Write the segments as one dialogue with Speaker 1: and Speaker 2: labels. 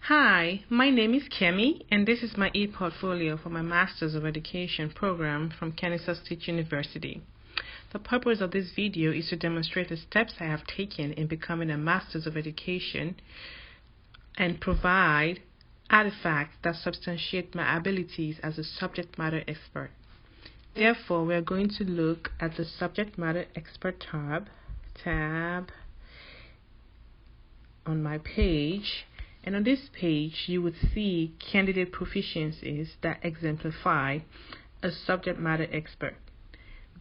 Speaker 1: Hi, my name is Kemi, and this is my e-portfolio for my Masters of Education program from Kennesaw State University. The purpose of this video is to demonstrate the steps I have taken in becoming a Masters of Education and provide artifacts that substantiate my abilities as a subject matter expert. Therefore, we are going to look at the Subject Matter Expert tab on my page. And on this page, you would see candidate proficiencies that exemplify a subject matter expert.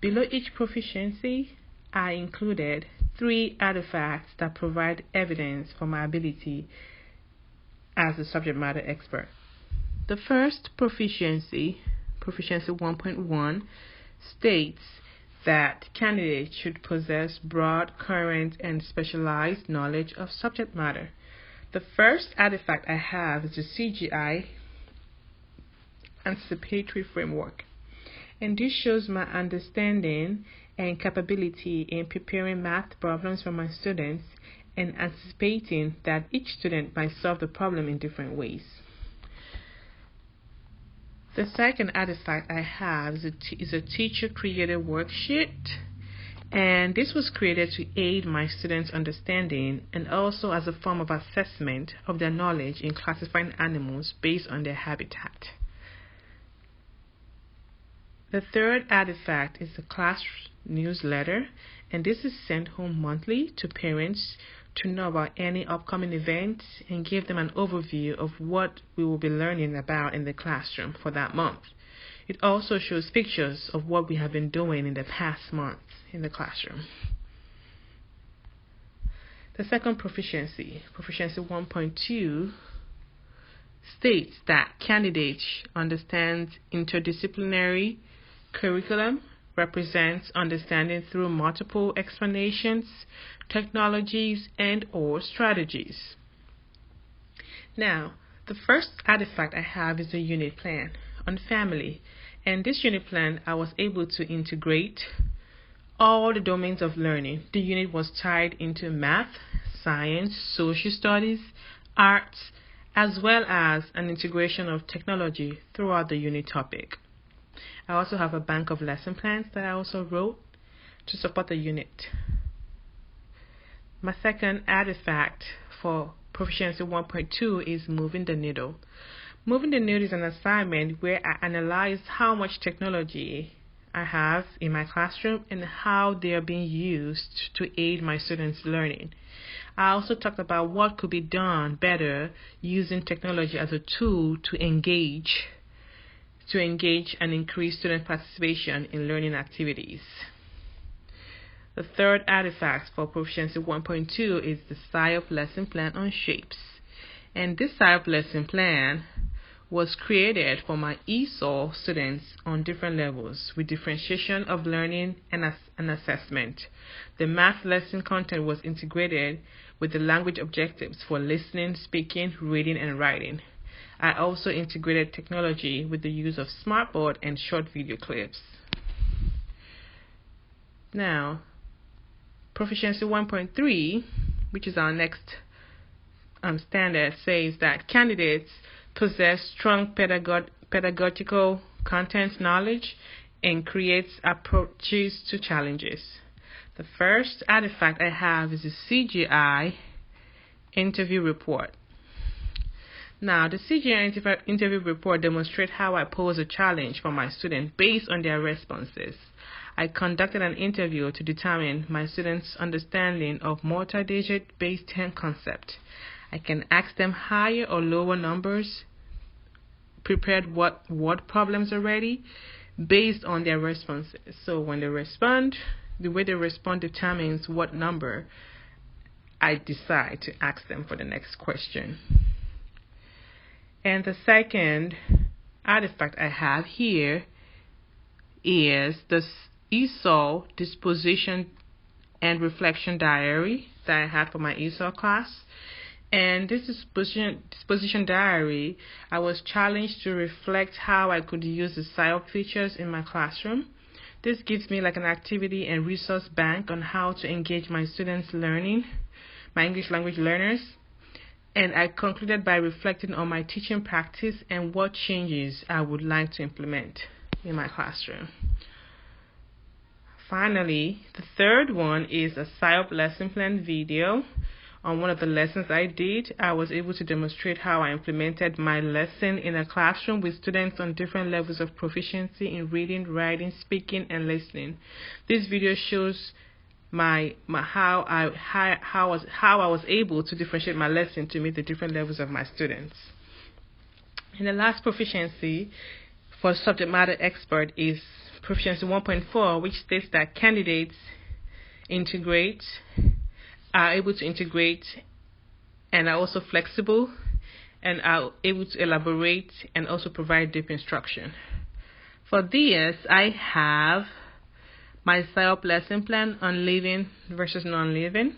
Speaker 1: Below each proficiency, I included 3 artifacts that provide evidence for my ability as a subject matter expert. The first proficiency, Proficiency 1.1, states that candidates should possess broad, current, and specialized knowledge of subject matter. The first artifact I have is the CGI Anticipatory Framework, and this shows my understanding and capability in preparing math problems for my students and anticipating that each student might solve the problem in different ways. The second artifact I have is a teacher-created worksheet, and this was created to aid my students' understanding and also as a form of assessment of their knowledge in classifying animals based on their habitat. The third artifact is the class newsletter, and this is sent home monthly to parents to know about any upcoming events and give them an overview of what we will be learning about in the classroom for that month. It also shows pictures of what we have been doing in the past month in the classroom. The second Proficiency 1.2, states that candidates understand interdisciplinary curriculum represents understanding through multiple explanations, technologies, and/or strategies. Now, the first artifact I have is a unit plan on family, and this unit plan I was able to integrate all the domains of learning. The unit was tied into math, science, social studies, arts, as well as an integration of technology throughout the unit topic. I also have a bank of lesson plans that I also wrote to support the unit. My second artifact for Proficiency 1.2 is Moving the Needle. Moving the Needle is an assignment where I analyze how much technology I have in my classroom and how they are being used to aid my students' learning. I also talked about what could be done better using technology as a tool to engage and increase student participation in learning activities. The third artifact for Proficiency 1.2 is the SciOp lesson plan on shapes. And this SciOp lesson plan was created for my ESOL students on different levels with differentiation of learning and assessment. The math lesson content was integrated with the language objectives for listening, speaking, reading, and writing. I also integrated technology with the use of Smartboard and short video clips. Now, Proficiency 1.3, which is our next standard, says that candidates possess strong pedagogical content knowledge and creates approaches to challenges. The first artifact I have is the CGI interview report. Now, the CGI interview report demonstrates how I pose a challenge for my students based on their responses. I conducted an interview to determine my students' understanding of multi-digit base 10 concept. I can ask them higher or lower numbers, prepared what word problems already, based on their responses. So when they respond, the way they respond determines what number I decide to ask them for the next question. And the second artifact I have here is the ESOL disposition and reflection diary that I had for my ESOL class. And this disposition diary, I was challenged to reflect how I could use the SciOp features in my classroom. This gives me like an activity and resource bank on how to engage my students' learning, my English language learners. And I concluded by reflecting on my teaching practice and what changes I would like to implement in my classroom. Finally, the third one is a PSYOP lesson plan video. On one of the lessons I did, I was able to demonstrate how I implemented my lesson in a classroom with students on different levels of proficiency in reading, writing, speaking, and listening. This video shows how I was able to differentiate my lesson to meet the different levels of my students. And the last proficiency for subject matter expert is proficiency 1.4, which states that candidates are able to integrate and are also flexible and are able to elaborate and also provide deep instruction. For this, I have my PSYOP lesson plan on living versus non-living,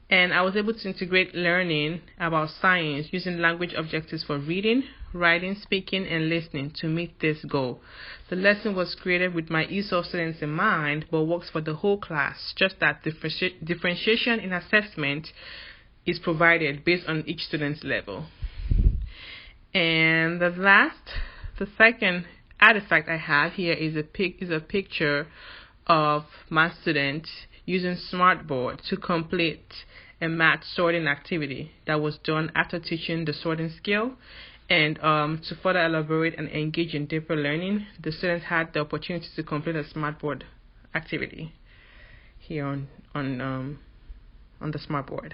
Speaker 1: and I was able to integrate learning about science using language objectives for reading, writing, speaking, and listening to meet this goal. The lesson was created with my ESOL students in mind, but works for the whole class, just that differentiation in assessment is provided based on each student's level. And the second artifact I have here is a picture of my student using Smartboard to complete a math sorting activity that was done after teaching the sorting skill. And to further elaborate and engage in deeper learning, the students had the opportunity to complete a Smartboard activity here on the Smartboard.